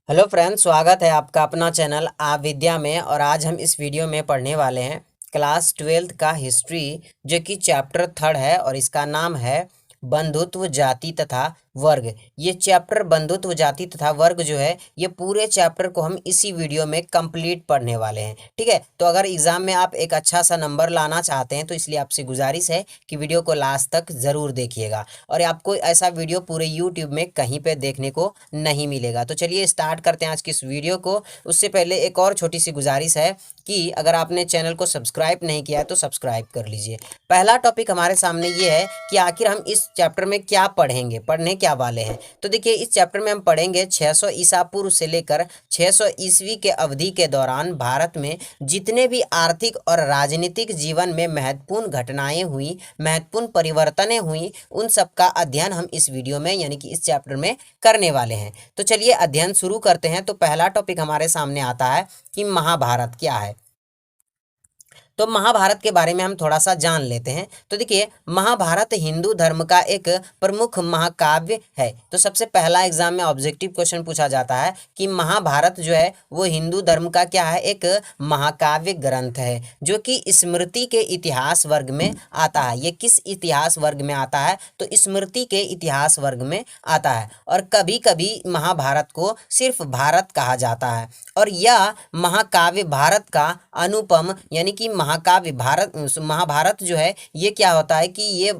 Hello friends, स्वागत है आपका अपना चैनल आप विद्या में। और आज हम इस वीडियो में पढ़ने वाले हैं क्लास 12th का हिस्ट्री, जो कि चैप्टर 3 है और इसका नाम है बंधुत्व, जाति तथा वर्ग। ये चैप्टर बंधुत्व, जाति तथा वर्ग जो है, ये पूरे चैप्टर को हम इसी वीडियो में कंप्लीट पढ़ने वाले हैं। ठीक है, तो अगर एग्जाम में आप एक अच्छा सा नंबर लाना चाहते हैं तो इसलिए आपसे गुजारिश है कि वीडियो को लास्ट तक ज़रूर देखिएगा। और आपको ऐसा वीडियो पूरे यूट्यूब में कहीं पे देखने को नहीं मिलेगा। तो चलिए स्टार्ट करते हैं आज की इस वीडियो को। उससे पहले एक और छोटी सी गुजारिश है कि अगर आपने चैनल को सब्सक्राइब नहीं किया है तो सब्सक्राइब कर लीजिए। पहला टॉपिक हमारे सामने ये है कि आखिर हम इस चैप्टर में क्या पढ़ने क्या वाले हैं। तो देखिए, इस चैप्टर में हम पढ़ेंगे 600 ईसा पूर्व से लेकर 600 ईस्वी के अवधि के दौरान भारत में जितने भी आर्थिक और राजनीतिक जीवन में महत्वपूर्ण घटनाएं हुई, महत्वपूर्ण परिवर्तनें हुई, उन सब का अध्ययन हम इस वीडियो में यानी कि इस चैप्टर में करने वाले हैं। तो चलिए अध्ययन शुरू करते हैं। तो पहला टॉपिक हमारे सामने आता है कि महाभारत क्या है। तो महाभारत के बारे में हम थोड़ा सा जान लेते हैं। तो देखिए, महाभारत हिंदू धर्म का एक प्रमुख महाकाव्य है। तो सबसे पहला एग्जाम में ऑब्जेक्टिव क्वेश्चन पूछा जाता है कि महाभारत जो है वो हिंदू धर्म का क्या है, एक महाकाव्य ग्रंथ है जो कि स्मृति के इतिहास वर्ग में आता है। ये किस इतिहास वर्ग में आता है? तो स्मृति के इतिहास वर्ग में आता है। और कभी कभी महाभारत को सिर्फ भारत कहा जाता है। और यह महाकाव्य भारत का अनुपम यानी कि महाकाव्य महाभारत जो है, ये क्या होता है कि ये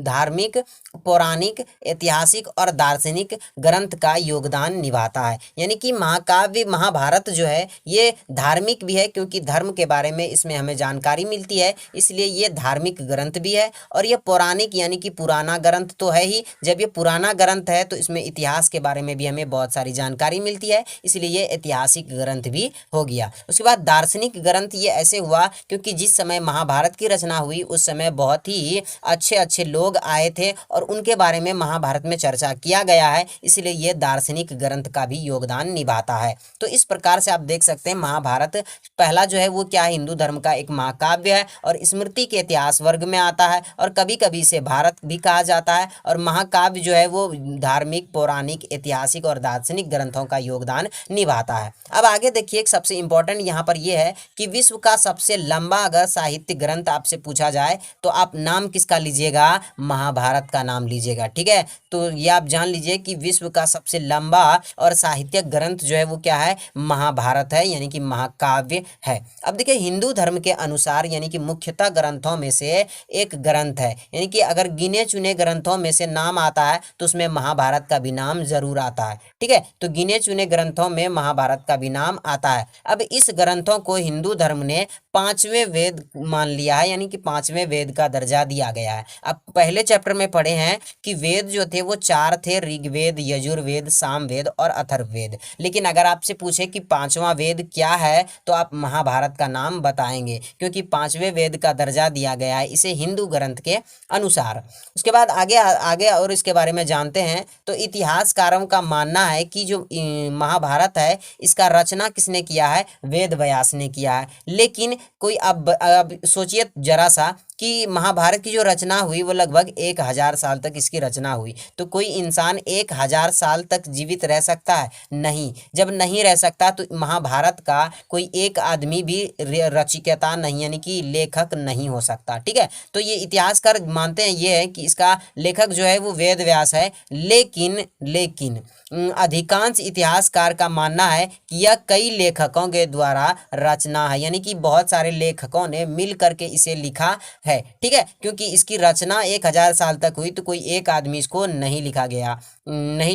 धार्मिक, पौराणिक, ऐतिहासिक और दार्शनिक ग्रंथ का योगदान निभाता है। यानी कि महाकाव्य महाभारत जो है ये धार्मिक भी है, क्योंकि धर्म के बारे में इसमें हमें जानकारी मिलती है, इसलिए ये धार्मिक ग्रंथ भी है। और ये पौराणिक यानी कि पुराना ग्रंथ तो है ही। जब ये पुराना ग्रंथ है तो इसमें इतिहास के बारे में भी हमें बहुत सारी जानकारी मिलती है, इसलिए ये ऐतिहासिक ग्रंथ भी हो गया। उसके बाद दार्शनिक ग्रंथ ये ऐसे हुआ क्योंकि जिस समय महाभारत की रचना हुई उस समय बहुत ही अच्छे अच्छे लोग आए थे और उनके बारे में महाभारत में चर्चा किया गया है, इसलिए ये दार्शनिक ग्रंथ का भी योगदान निभाता है। तो इस प्रकार से आप देख सकते हैं महाभारत पहला जो है वो क्या है, हिंदू धर्म का एक महाकाव्य है और स्मृति के इतिहास वर्ग में आता है। और कभी कभी इसे भारत भी कहा जाता है। और महाकाव्य जो है वो धार्मिक, पौराणिक, ऐतिहासिक और दार्शनिक ग्रंथों का योगदान निभाता है। अब आगे देखिए, एक सबसे इंपॉर्टेंट यहाँ पर यह है कि विश्व का सबसे लंबा अगर साहित्य ग्रंथ आपसे पूछा जाए तो आप नाम किसका लीजिएगा? महाभारत का नाम लीजिएगा। ठीक है, तो ये आप जान लीजिए कि विश्व का सबसे लंबा और साहित्यिक ग्रंथ जो है वो क्या है? महाभारत है, यानी कि महाकाव्य है। अब देखिए, हिंदू धर्म के अनुसार यानी कि मुख्यतः ग्रंथों में से एक ग्रंथ है, यानी कि अगर गिने चुने ग्रंथों में से नाम आता है तो उसमें महाभारत का भी नाम जरूर आता है। ठीक है, तो गिने चुने ग्रंथों में महाभारत का भी नाम आता है। अब इस ग्रंथों को हिंदू धर्म ने पांचवें वेद मान लिया है, यानी कि पांचवें वेद का दर्जा दिया गया है। अब पहले चैप्टर में पढ़े हैं कि वेद जो थे वो 4 थे, ऋग्वेद, यजुर्वेद, सामवेद और अथर्ववेद। लेकिन अगर आपसे पूछे कि पांचवा वेद क्या है तो आप महाभारत का नाम बताएंगे, क्योंकि पांचवें वेद का दर्जा दिया गया है इसे हिंदू ग्रंथ के अनुसार। उसके बाद आगे आगे और इसके बारे में जानते हैं। तो इतिहासकारों का मानना है कि जो महाभारत है इसका रचना किसने किया है? वेद व्यास ने किया है। लेकिन कोई अब सोचिए जरा सा कि महाभारत की जो रचना हुई वो लगभग 1000 साल तक इसकी रचना हुई। तो कोई इंसान 1000 साल तक जीवित रह सकता है? नहीं। जब नहीं रह सकता तो महाभारत का कोई एक आदमी भी रचिकेता नहीं यानी कि लेखक नहीं हो सकता। ठीक है, तो ये इतिहासकार मानते हैं ये है कि इसका लेखक जो है वो वेद व्यास है। लेकिन अधिकांश इतिहासकार का मानना है कि यह कई लेखकों के द्वारा रचना है, यानी कि बहुत सारे लेखकों ने मिल करके इसे लिखा है। ठीक है, क्योंकि इसकी रचना 1000 साल तक हुई तो कोई एक आदमी इसको नहीं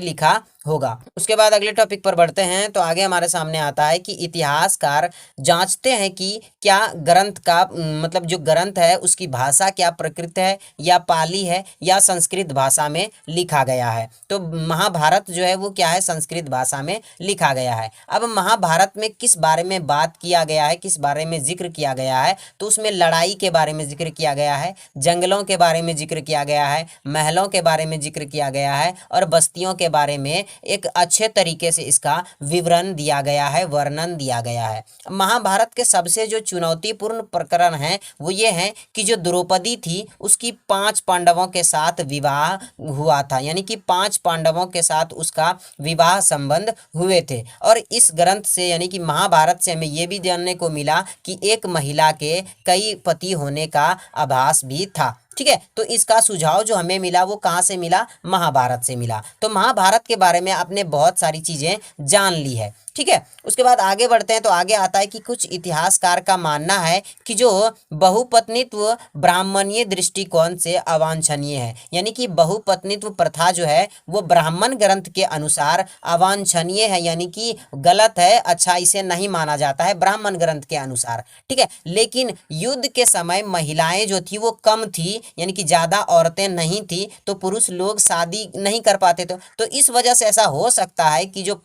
लिखा होगा। उसके बाद अगले टॉपिक पर बढ़ते हैं। तो आगे हमारे सामने आता है कि इतिहासकार जांचते हैं कि क्या ग्रंथ का मतलब जो ग्रंथ है उसकी भाषा क्या प्रकृत है या पाली है या संस्कृत भाषा में लिखा गया है। तो महाभारत जो है वो क्या है? संस्कृत भाषा में लिखा गया है। अब महाभारत में किस बारे में बात किया गया है, किस बारे में जिक्र किया गया है? तो उसमें लड़ाई के बारे में जिक्र किया गया है, जंगलों के बारे में जिक्र किया गया है, महलों के बारे में जिक्र किया गया है और बस्तियों के बारे में एक अच्छे तरीके से इसका विवरण दिया गया है, वर्णन दिया गया है। महाभारत के सबसे जो चुनौतीपूर्ण प्रकरण है वो ये है कि जो द्रौपदी थी उसकी 5 पांडवों के साथ विवाह हुआ था, यानी कि 5 पांडवों के साथ उसका विवाह संबंध हुए थे। और इस ग्रंथ से यानी कि महाभारत से हमें ये भी जानने को मिला कि एक महिला के कई पति होने का आभास भी था। ठीक है, तो इसका सुझाव जो हमें मिला वो कहाँ से मिला? महाभारत से मिला। तो महाभारत के बारे में आपने बहुत सारी चीजें जान ली है। ठीक है, उसके बाद आगे बढ़ते हैं तो आगे आता है कि कुछ इतिहासकार का मानना है कि जो बहुपत्नीत्व ब्राह्मणीय दृष्टिकोण से अवांछनीय है, यानी कि बहुपत्नीत्व प्रथा जो है वो ब्राह्मण ग्रंथ के अनुसार अवांछनीय है, यानी कि गलत है, अच्छा इसे नहीं माना जाता है ब्राह्मण ग्रंथ के अनुसार। ठीक है, लेकिन युद्ध के समय महिलाएं जो थी वो कम थी, यानी कि ज्यादा औरतें नहीं थी, तो पुरुष लोग शादी नहीं कर पाते थे। तो इस वजह से ऐसा हो सकता है कि जो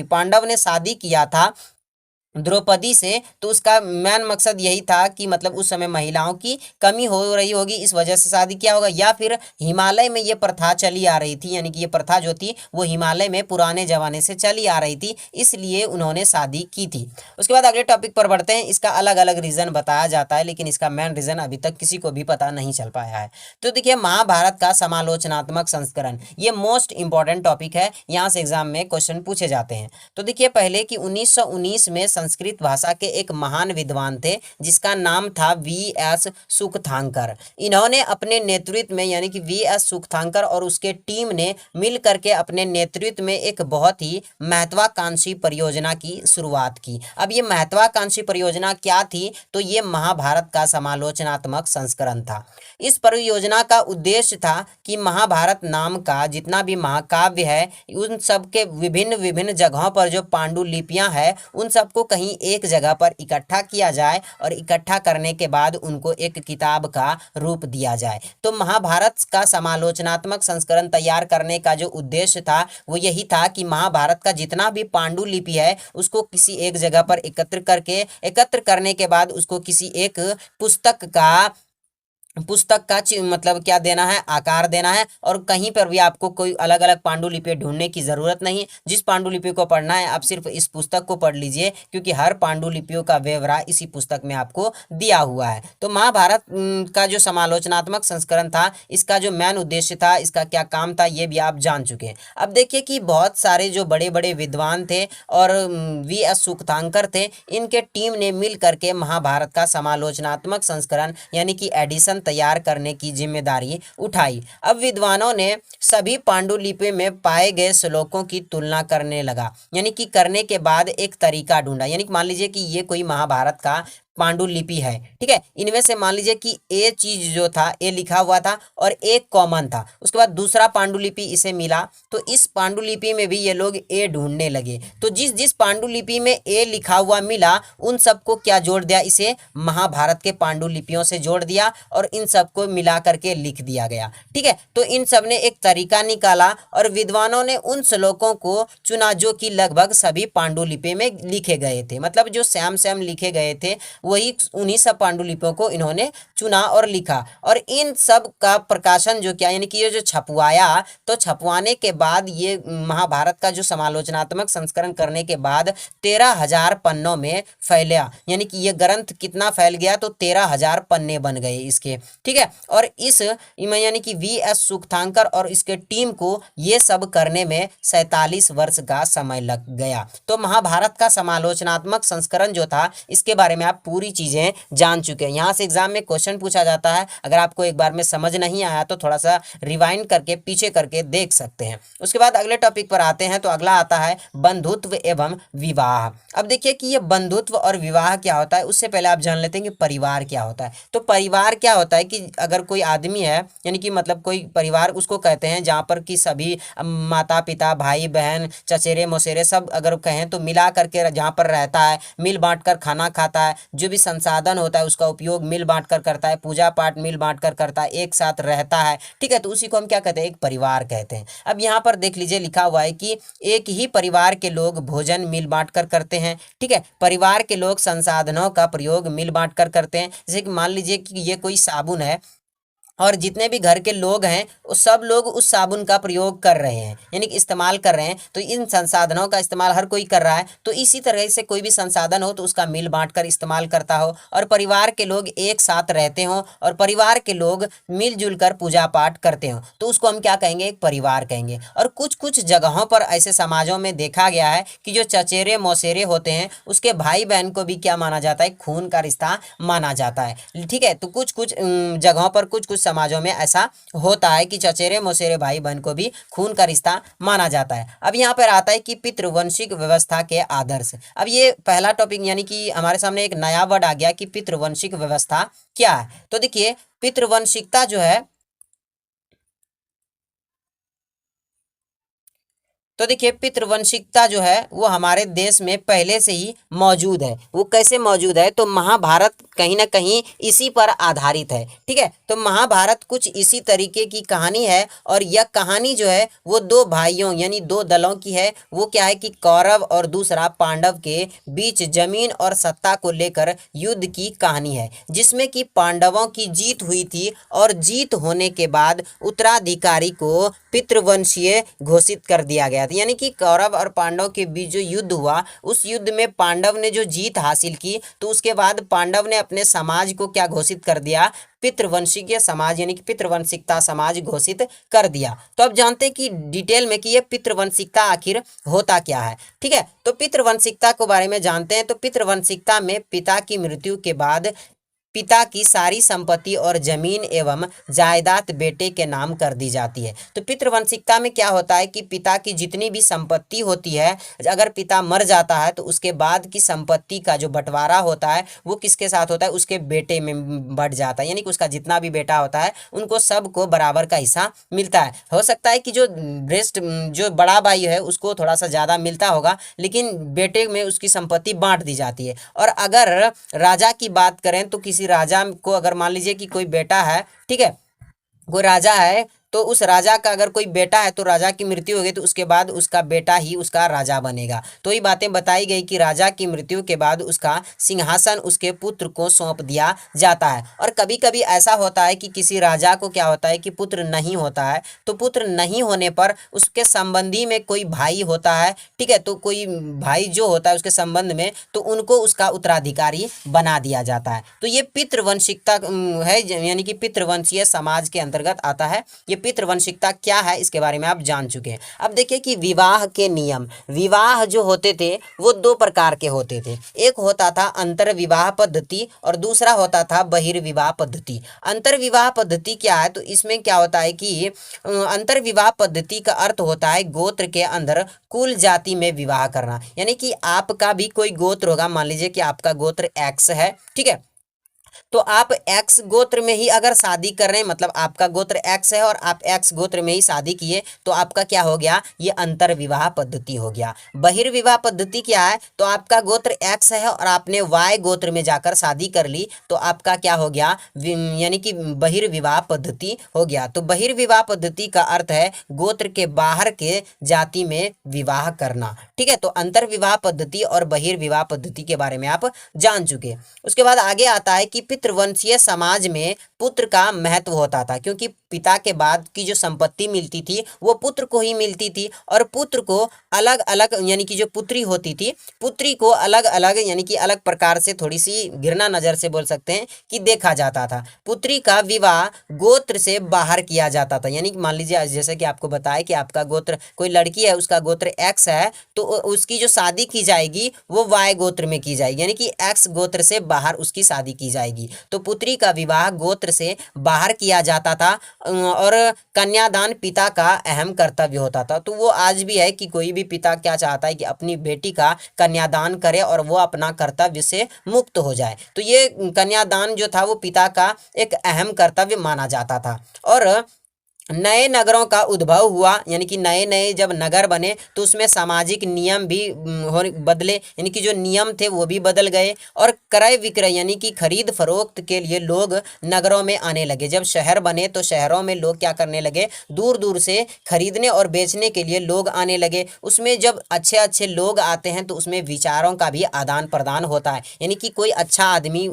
पांडव ने शादी किया था द्रौपदी से, तो उसका मेन मकसद यही था कि मतलब उस समय महिलाओं की कमी हो रही होगी, इस वजह से शादी किया होगा। या फिर हिमालय में ये प्रथा चली आ रही थी, यानी कि ये प्रथा जो थी वो हिमालय में पुराने जमाने से चली आ रही थी, इसलिए उन्होंने शादी की थी। उसके बाद अगले टॉपिक पर बढ़ते हैं। इसका अलग अलग रीजन बताया जाता है, लेकिन इसका मेन रीजन अभी तक किसी को भी पता नहीं चल पाया है। तो देखिए, महाभारत का समालोचनात्मक संस्करण, ये मोस्ट इंपॉर्टेंट टॉपिक है, यहाँ से एग्जाम में क्वेश्चन पूछे जाते हैं। तो देखिए, पहले कि 1919 में संस्कृत भाषा के एक महान विद्वान थे जिसका नाम था वी.एस. सुकथांकर। इन्होंने अपने नेतृत्व में, यानी कि वी.एस. सुकथांकर और उसके टीम ने मिल करके अपने नेतृत्व में एक बहुत ही महत्वाकांक्षी परियोजना की शुरुआत की। अब ये महत्वाकांक्षी परियोजना क्या थी? तो ये महाभारत का समालोचनात्मक संस्करण था। इस परियोजना का उद्देश्य था कि महाभारत नाम का जितना भी महाकाव्य है उन सब के विभिन्न विभिन्न जगहों पर जो पांडुलिपियां हैं उन सबको कहीं एक जगह पर इकट्ठा किया जाए और इकट्ठा करने के बाद उनको एक किताब का रूप दिया जाए। तो महाभारत का समालोचनात्मक संस्करण तैयार करने का जो उद्देश्य था वो यही था कि महाभारत का जितना भी पांडुलिपि है उसको किसी एक जगह पर एकत्र करने के बाद उसको किसी एक पुस्तक का मतलब क्या देना है? आकार देना है। और कहीं पर भी आपको कोई अलग अलग पांडुलिपि ढूंढने की जरूरत नहीं। जिस पांडुलिपि को पढ़ना है आप सिर्फ इस पुस्तक को पढ़ लीजिए, क्योंकि हर पांडुलिपियों का ब्यौरा इसी पुस्तक में आपको दिया हुआ है। तो महाभारत का जो समालोचनात्मक संस्करण था, इसका जो मेन उद्देश्य था, इसका क्या काम था, ये भी आप जान चुके हैं। अब देखिए कि बहुत सारे जो बड़े बड़े विद्वान थे और वी.एस. सुकथांकर थे, इनके टीम ने मिल करके महाभारत का समालोचनात्मक संस्करण यानी कि एडिशन तैयार करने की जिम्मेदारी उठाई। अब विद्वानों ने सभी पांडुलिपि में पाए गए श्लोकों की तुलना करने लगा, यानी कि करने के बाद एक तरीका ढूंढा। यानी कि मान लीजिए कि ये कोई महाभारत का पांडुलिपि है, ठीक है, इनमें से मान लीजिए कि ए चीज जो था ए लिखा हुआ था और एक कॉमन था, उसके बाद दूसरा पांडुलिपि इसे मिला, तो इस पांडुलिपि में भी ये लोग ए ढूंढने लगे। तो जिस जिस पांडुलिपि में ए लिखा हुआ मिला उन सबको क्या जोड़ दिया? इसे महाभारत के पांडुलिपियों से जोड़ दिया और इन सबको मिला करके लिख दिया गया। ठीक है, तो इन सब ने एक तरीका निकाला और विद्वानों ने उन श्लोकों को चुना जो कि लगभग सभी पांडुलिपि में लिखे गए थे, मतलब जो सैम सैम लिखे गए थे वही उन्हीं सब पांडुलिपियों को इन्होंने चुना और लिखा। और इन सब का प्रकाशन जो किया, यानी कि ये जो छपवाया, तो छपवाने के बाद ये महाभारत का जो समालोचनात्मक संस्करण करने के बाद 13,000 पन्नों में फैला, यानी कि ये ग्रंथ कितना फैल गया? तो 13,000 पन्ने बन गए इसके। ठीक है, और इस यानी कि वी.एस. सुकथांकर और इसके टीम को ये सब करने में 47 वर्ष का समय लग गया। तो महाभारत का समालोचनात्मक संस्करण जो था इसके बारे में आप पूरी चीजें जान चुके हैं। यहाँ से एग्जाम में क्वेश्चन पूछा जाता है, अगर आपको एक बार में समझ नहीं आया तो थोड़ा सा रिवाइंड करके पीछे करके देख सकते हैं। उसके बाद अगले टॉपिक पर आते हैं, तो अगला आता है बंधुत्व एवं विवाह। अब देखिए कि ये बंधुत्व और विवाह क्या होता है, उससे पहले आप जान लेते हैं कि परिवार क्या होता है। तो परिवार क्या होता है कि अगर कोई आदमी है, यानी कि मतलब कोई परिवार उसको कहते हैं जहाँ पर कि सभी माता पिता भाई बहन चचेरे मौसेरे सब अगर कहें तो मिला करके जहाँ पर रहता है, मिल बांट कर खाना खाता है, जो भी संसाधन होता है उसका उपयोग मिल बांट कर करता है, पूजा पाठ मिल बांट कर करता है, एक साथ रहता है। ठीक है, तो उसी को हम क्या कहते हैं? एक परिवार कहते हैं। अब यहाँ पर देख लीजिए लिखा हुआ है कि एक ही परिवार के लोग भोजन मिल बांट कर करते हैं। ठीक है, परिवार के लोग संसाधनों का प्रयोग मिल बांट कर करते हैं। जैसे कि मान लीजिए कि ये कोई साबुन है और जितने भी घर के लोग हैं वो सब लोग उस साबुन का प्रयोग कर रहे हैं, यानी कि इस्तेमाल कर रहे हैं। तो इन संसाधनों का इस्तेमाल हर कोई कर रहा है। तो इसी तरह से कोई भी संसाधन हो तो उसका मिल बांट कर इस्तेमाल करता हो, और परिवार के लोग एक साथ रहते हों, और परिवार के लोग मिलजुल कर पूजा पाठ करते हों, तो उसको हम क्या कहेंगे, एक परिवार कहेंगे। और कुछ कुछ जगहों पर ऐसे समाजों में देखा गया है कि जो चचेरे मौसेरे होते हैं उसके भाई बहन को भी क्या माना जाता है, खून का रिश्ता माना जाता है। ठीक है, तो कुछ कुछ जगहों पर कुछ कुछ समाजों में ऐसा होता है कि चचेरे मौसेरे भाई बहन को भी खून का रिश्ता माना जाता है। अब यहाँ पर आता है कि पितृवंशिक व्यवस्था के आदर्श। अब ये पहला टॉपिक यानी कि हमारे सामने एक नया वर्ड आ गया कि पितृवंशिक व्यवस्था क्या है। तो देखिए पितृवंशिकता जो है, तो देखिए पितृवंशिकता जो है वो हमारे देश में पहले से ही मौजूद है। वो कैसे मौजूद है, तो महाभारत कहीं ना कहीं इसी पर आधारित है। ठीक है, तो महाभारत कुछ इसी तरीके की कहानी है, और यह कहानी जो है वो दो भाइयों यानी दो दलों की है। वो क्या है कि कौरव और दूसरा पांडव के बीच जमीन और सत्ता को लेकर युद्ध की कहानी है, जिसमें कि पांडवों की जीत हुई थी, और जीत होने के बाद उत्तराधिकारी को पितृवंशीय घोषित कर दिया गया था। यानी कि कौरव और पांडव के बीच जो युद्ध हुआ, उस युद्ध में पांडव ने जो जीत हासिल की, तो उसके बाद पांडव ने अपने समाज को क्या घोषित कर दिया, पितृवंशीय समाज यानी कि पितृवंशिकता समाज घोषित कर दिया। तो अब जानते हैं कि डिटेल में कि ये पितृवंशिकता आखिर होता क्या है। ठीक है, तो पितृवंशिकता के बारे में जानते हैं। तो पितृवंशिकता में पिता की मृत्यु के बाद पिता की सारी संपत्ति और जमीन एवं जायदाद बेटे के नाम कर दी जाती है। तो पितृवंशिकता में क्या होता है कि पिता की जितनी भी संपत्ति होती है, अगर पिता मर जाता है तो उसके बाद की संपत्ति का जो बंटवारा होता है वो किसके साथ होता है, उसके बेटे में बढ़ जाता है। यानी कि उसका जितना भी बेटा होता है उनको सबको बराबर का हिस्सा मिलता है। हो सकता है कि जो बेस्ट जो बड़ा भाई है उसको थोड़ा सा ज़्यादा मिलता होगा, लेकिन बेटे में उसकी संपत्ति बांट दी जाती है। और अगर राजा की बात करें तो किसी राजा को अगर मान लीजिए कि कोई बेटा है, ठीक है, कोई राजा है, तो उस राजा का अगर कोई बेटा है तो राजा की मृत्यु हो गई तो उसके बाद उसका बेटा ही उसका राजा बनेगा। तो ये बातें बताई गई कि राजा की मृत्यु के बाद उसका सिंहासन उसके पुत्र को सौंप दिया जाता है। और कभी कभी ऐसा होता है कि किसी राजा को क्या होता है कि पुत्र नहीं होता है, तो पुत्र नहीं होने पर उसके संबंधी में कोई भाई होता है, ठीक है, तो कोई भाई जो होता है उसके संबंध में, तो उनको उसका उत्तराधिकारी बना दिया जाता है। तो ये पितृवंशिकता है, यानी कि पितृवंशीय समाज के अंतर्गत आता है। ये पितृवंशिकता क्या है इसके बारे में आप जान चुके हैं। अब देखिए कि विवाह के नियम, विवाह जो होते थे वो दो प्रकार के होते थे। एक होता था अंतर्विवाह पद्धति और दूसरा होता था बहिर्विवाह पद्धति। अंतर्विवाह पद्धति क्या है, तो इसमें क्या होता है कि अंतर्विवाह पद्धति का अर्थ होता है गोत्र के अंदर कुल जाति में विवाह करना। यानी कि आपका भी कोई गोत्र होगा, मान लीजिए कि आपका गोत्र एक्स है, ठीक है, तो आप एक्स गोत्र में ही अगर शादी कर रहे हैं, मतलब आपका गोत्र एक्स है और आप एक्स गोत्र में ही शादी किए, तो आपका क्या हो गया, ये अंतर विवाह पद्धति हो गया। बहिर्विवाह पद्धति क्या है, तो आपका गोत्र एक्स है और आपने वाई गोत्र में जाकर शादी कर ली, तो आपका क्या हो गया, यानी कि बहिर्विवाह पद्धति हो गया। तो बहिर्विवाह पद्धति का अर्थ है गोत्र के बाहर के जाति में विवाह करना। ठीक है, तो अंतर विवाह पद्धति और बहिर्विवाह पद्धति के बारे में आप जान चुके। उसके बाद आगे आता है कि पितृवंशीय समाज में पुत्र का महत्व होता था, क्योंकि पिता के बाद की जो संपत्ति मिलती थी वो पुत्र को ही मिलती थी, और पुत्र को अलग अलग यानी कि जो पुत्री होती थी, पुत्री को अलग अलग यानी कि अलग प्रकार से थोड़ी सी घृणा नज़र से बोल सकते हैं कि देखा जाता था। पुत्री का विवाह गोत्र से बाहर किया जाता था। यानी कि मान लीजिए जैसे कि आपको बताया कि आपका गोत्र, कोई लड़की है उसका गोत्र एक्स है, तो उसकी जो शादी की जाएगी वो वाई गोत्र में की जाएगी, यानी कि एक्स गोत्र से बाहर उसकी शादी की जाएगी। तो पुत्री का विवाह गोत्र से बाहर किया जाता था, और कन्यादान पिता का अहम कर्तव्य होता था। तो वो आज भी है कि कोई भी पिता क्या चाहता है कि अपनी बेटी का कन्यादान करे और वो अपना कर्तव्य से मुक्त हो जाए। तो ये कन्यादान जो था वो पिता का एक अहम कर्तव्य माना जाता था। और नए नगरों का उद्भव हुआ, यानी कि नए नए जब नगर बने तो उसमें सामाजिक नियम भी बदले, यानी कि जो नियम थे वो भी बदल गए। और क्रय विक्रय यानी कि खरीद फरोख्त के लिए लोग नगरों में आने लगे। जब शहर बने तो शहरों में लोग क्या करने लगे, दूर दूर से खरीदने और बेचने के लिए लोग आने लगे। उसमें जब अच्छे अच्छे लोग आते हैं तो उसमें विचारों का भी आदान प्रदान होता है, यानी कि कोई अच्छा आदमी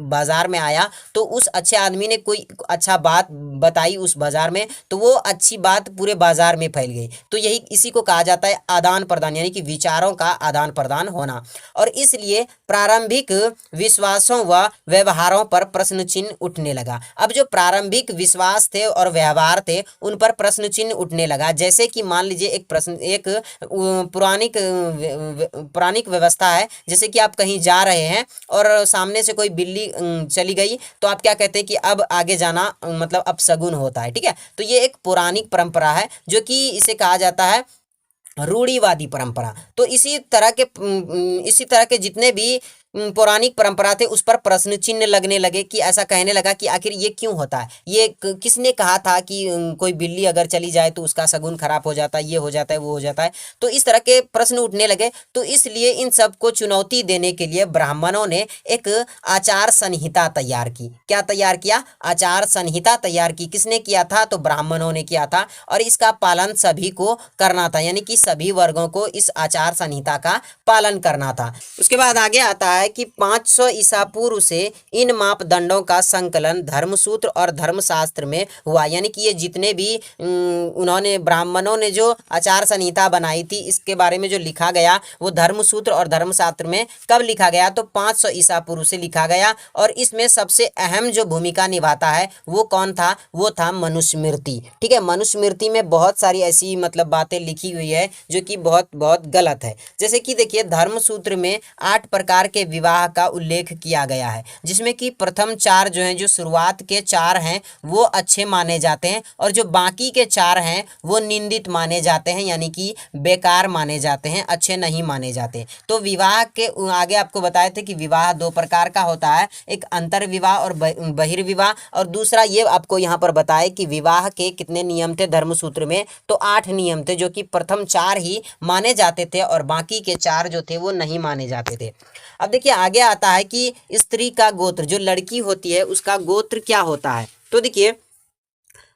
बाजार में आया तो उस अच्छे आदमी ने कोई अच्छा बात बताई उस बाजार में, तो वो अच्छी बात पूरे बाजार में फैल गई। तो यही इसी को कहा जाता है आदान प्रदान, यानी कि विचारों का आदान प्रदान होना। और इसलिए प्रारंभिक विश्वासों व व्यवहारों पर प्रश्न चिन्ह उठने लगा। अब जो प्रारंभिक विश्वास थे और व्यवहार थे उन पर प्रश्न चिन्ह उठने लगा। जैसे कि मान लीजिए एक पुरानिक पुरानिक व्यवस्था है, जैसे कि आप कहीं जा रहे हैं और सामने से कोई बिल्ली चली गई तो आप क्या कहते हैं कि अब आगे जाना मतलब अपशगुन होता है। ठीक है, तो ये एक पौराणिक परंपरा है जो कि इसे कहा जाता है रूढ़िवादी परंपरा। तो इसी तरह के जितने भी पौराणिक परंपरा थे उस पर प्रश्न चिन्ह लगने लगे कि ऐसा कहने लगा कि आखिर ये क्यों होता है, ये किसने कहा था कि कोई बिल्ली अगर चली जाए तो उसका शगुन खराब हो जाता है, ये हो जाता है, वो हो जाता है। तो इस तरह के प्रश्न उठने लगे। तो इसलिए इन सब को चुनौती देने के लिए ब्राह्मणों ने एक आचार संहिता तैयार की। क्या तैयार किया? आचार संहिता तैयार की। किसने किया था? तो ब्राह्मणों ने किया था। और इसका पालन सभी को करना था, यानी कि सभी वर्गों को इस आचार संहिता का पालन करना था। उसके बाद आगे आता है कि 500 ईसा पूर्व से इन मापदंडों का संकलन धर्मसूत्र और धर्मशास्त्र में हुआ। यानी कि ये जितने भी उन्होंने ब्राह्मणों ने जो आचार संहिता बनाई थी इसके बारे में जो लिखा गया वो धर्मसूत्र और धर्मशास्त्र में कब लिखा गया? तो 500 ईसा पूर्व से लिखा गया। और इसमें सबसे अहम जो भूमिका निभाता है वो कौन था? वो था मनुस्मृति। ठीक है, मनुस्मृति में बहुत सारी ऐसी मतलब बातें लिखी हुई है जो कि बहुत बहुत गलत है। जैसे कि देखिए, धर्मसूत्र में 8 प्रकार के विवाह का उल्लेख किया गया है, जिसमें कि प्रथम 4 जो हैं, जो शुरुआत के 4 हैं वो अच्छे माने जाते हैं और जो बाकी के 4 हैं वो निंदित माने जाते हैं, यानी कि बेकार माने जाते हैं, अच्छे नहीं माने जाते। तो विवाह के आगे आपको बताए थे कि विवाह 2 प्रकार का होता है, एक अंतर्विवाह और बहिर्विवाह। और दूसरा ये आपको यहाँ पर बताए कि विवाह के कितने नियम थे धर्मसूत्र में? तो 8 नियम थे, जो कि प्रथम 4 ही माने जाते थे और बाकी के 4 जो थे वो नहीं माने जाते थे। अब देखिए आगे आता है कि स्त्री का गोत्र, जो लड़की होती है उसका गोत्र क्या होता है? तो देखिए,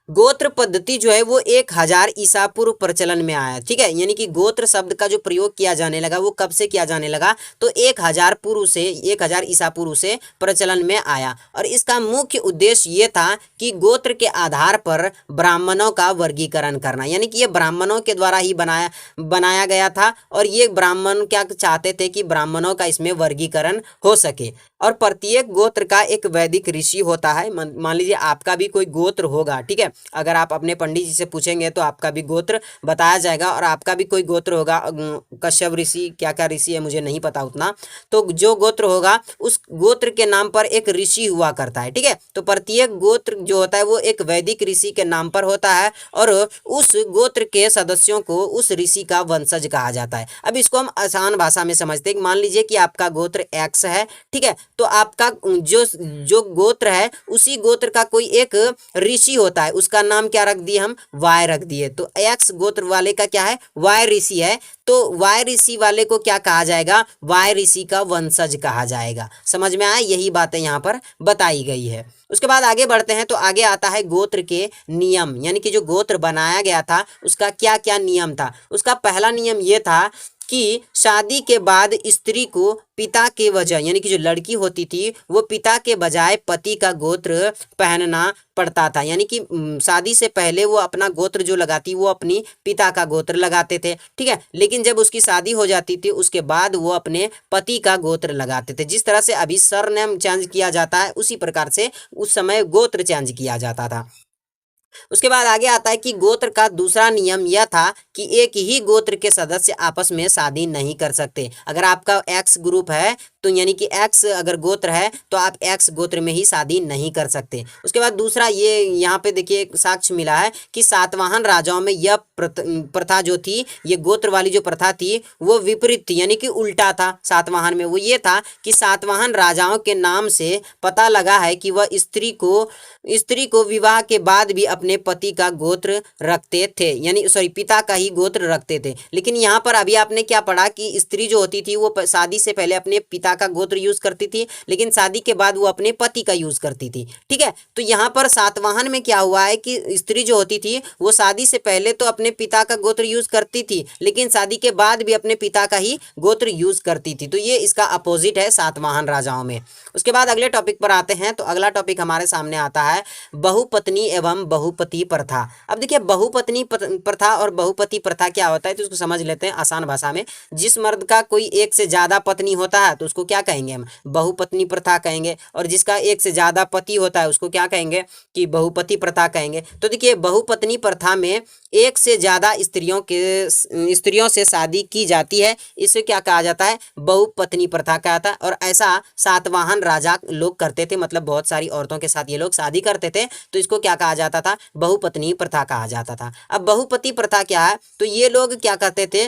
गोत्र पद्धति जो है वो 1000 ईसा पूर्व प्रचलन में आया। ठीक है, यानी कि गोत्र शब्द का जो प्रयोग किया जाने लगा वो कब से किया जाने लगा? तो 1000 ईसा पूर्व से प्रचलन में आया। और इसका मुख्य उद्देश्य ये था कि गोत्र के आधार पर ब्राह्मणों का वर्गीकरण करना, यानी कि ये ब्राह्मणों के द्वारा ही बनाया गया था। और ये ब्राह्मण क्या चाहते थे कि ब्राह्मणों का इसमें वर्गीकरण हो सके। और प्रत्येक गोत्र का एक वैदिक ऋषि होता है। मान लीजिए आपका भी कोई गोत्र होगा, ठीक है, अगर आप अपने पंडित जी से पूछेंगे तो आपका भी गोत्र बताया जाएगा। और आपका भी कोई गोत्र होगा, कश्यप ऋषि, क्या क्या ऋषि है मुझे नहीं पता उतना। तो जो गोत्र होगा उस गोत्र के नाम पर एक ऋषि हुआ करता है। ठीक है, तो प्रत्येक गोत्र जो होता है वो एक वैदिक ऋषि के नाम पर होता है और उस गोत्र के सदस्यों को उस ऋषि का वंशज कहा जाता है। अब इसको हम आसान भाषा में समझते हैं। मान लीजिए कि आपका गोत्र एक्स है, ठीक है, तो आपका जो गोत्र है उसी गोत्र का कोई एक ऋषि होता है, उसका नाम क्या रख दिए हम? वाय रख दिए। तो एक्स गोत्र वाले का क्या है? वाय ऋषि है। तो वाय ऋषि वाले को क्या कहा जाएगा? वाय ऋषि का वंशज कहा जाएगा। समझ में आया? यही बातें यहाँ पर बताई गई है। उसके बाद आगे बढ़ते हैं तो आगे आता है गोत्र के नियम, यानी कि जो गोत्र बनाया गया था उसका क्या क्या नियम था। उसका पहला नियम यह था कि शादी के बाद स्त्री को पिता के वजह, यानी कि जो लड़की होती थी वो पिता के बजाय पति का गोत्र पहनना पड़ता था। यानी कि शादी से पहले वो अपना गोत्र जो लगाती वो अपनी पिता का गोत्र लगाते थे, ठीक है, लेकिन जब उसकी शादी हो जाती थी उसके बाद वो अपने पति का गोत्र लगाते थे। जिस तरह से अभी सरनेम चेंज किया जाता है उसी प्रकार से उस समय गोत्र चेंज किया जाता था। उसके बाद आगे आता है कि गोत्र का दूसरा नियम यह था कि एक ही गोत्र के सदस्य आपस में शादी नहीं कर सकते। अगर आपका एक्स ग्रुप है तो यानी कि एक्स अगर गोत्र है तो आप एक्स गोत्र में ही शादी नहीं कर सकते। उसके बाद दूसरा ये यहाँ पे देखिए साक्ष्य मिला है कि सातवाहन राजाओं में यह प्रथा जो थी, ये गोत्र वाली जो प्रथा थी वो विपरीत थी, यानी कि उल्टा था। सातवाहन में वो ये था कि सातवाहन राजाओं के नाम से पता लगा है कि वह स्त्री को विवाह के बाद भी अपने पति का गोत्र रखते थे, यानी सॉरी पिता का ही गोत्र रखते थे। लेकिन यहाँ पर अभी आपने क्या पढ़ा कि स्त्री जो होती थी वो शादी से पहले अपने पिता का गोत्र यूज करती थी, लेकिन शादी के बाद वो अपने पति का यूज करती थी। ठीक है, तो यहाँ पर सातवाहन में क्या हुआ है कि स्त्री जो होती थी वो शादी से पहले तो अपने पिता का गोत्र यूज करती थी, लेकिन शादी के बाद भी अपने पिता का ही गोत्र यूज करती थी। तो ये इसका अपोजिट है सातवाहन राजाओं में। उसके बाद अगले टॉपिक पर आते हैं। तो अगला टॉपिक हमारे सामने आता है बहुपत्नी एवं बहुपति प्रथा। अब देखिए बहुपत्नी प्रथा और बहुपति प्रथा क्या होता है तो उसको समझ लेते हैं आसान भाषा में। जिस मर्द का कोई एक से ज्यादा पत्नी होता है तो उसको क्या कहेंगे हम, बहुपत्नी प्रथा कहेंगे, और जिसका एक से ज्यादा पति होता है उसको क्या कहेंगे कि बहुपति प्रथा कहेंगे। तो देखिए बहुपत्नी प्रथा में एक से ज्यादा स्त्रियों से शादी की जाती है, इसे क्या कहा जाता है, बहुपत्नी प्रथा कहा जाता है। और ऐसा सातवाहन राजा लोग करते थे, मतलब बहुत सारी औरतों के साथ ये लोग शादी करते थे, तो इसको क्या कहा जाता था, बहुपत्नी प्रथा कहा जाता था। अब बहुपति प्रथा क्या है, तो ये लोग क्या करते थे,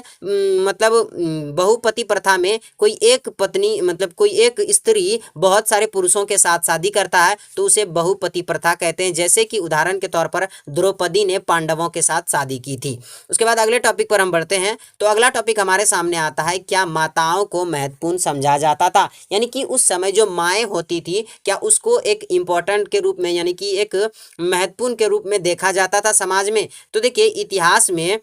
मतलब बहुपति प्रथा में कोई एक पत्नी, मतलब कोई एक स्त्री बहुत सारे पुरुषों के साथ शादी करता है तो उसे बहुपति प्रथा कहते हैं। जैसे कि उदाहरण के तौर पर द्रौपदी ने पांडवों के साथ शादी की थी। उसके बाद अगले टॉपिक पर हम बढ़ते हैं। तो अगला टॉपिक हमारे सामने आता है, क्या माताओं को महत्वपूर्ण समझा जाता था, यानी कि उस समय जो माएँ होती थी क्या उसको एक इम्पोर्टेंट के रूप में, यानी कि एक महत्वपूर्ण के रूप में देखा जाता था समाज में। तो देखिए इतिहास में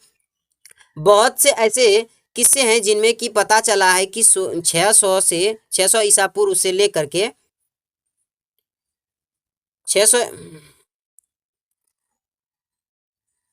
बहुत से ऐसे किस्से हैं जिनमें कि पता चला है कि 600 ईसा पूर्व से लेकर के 600,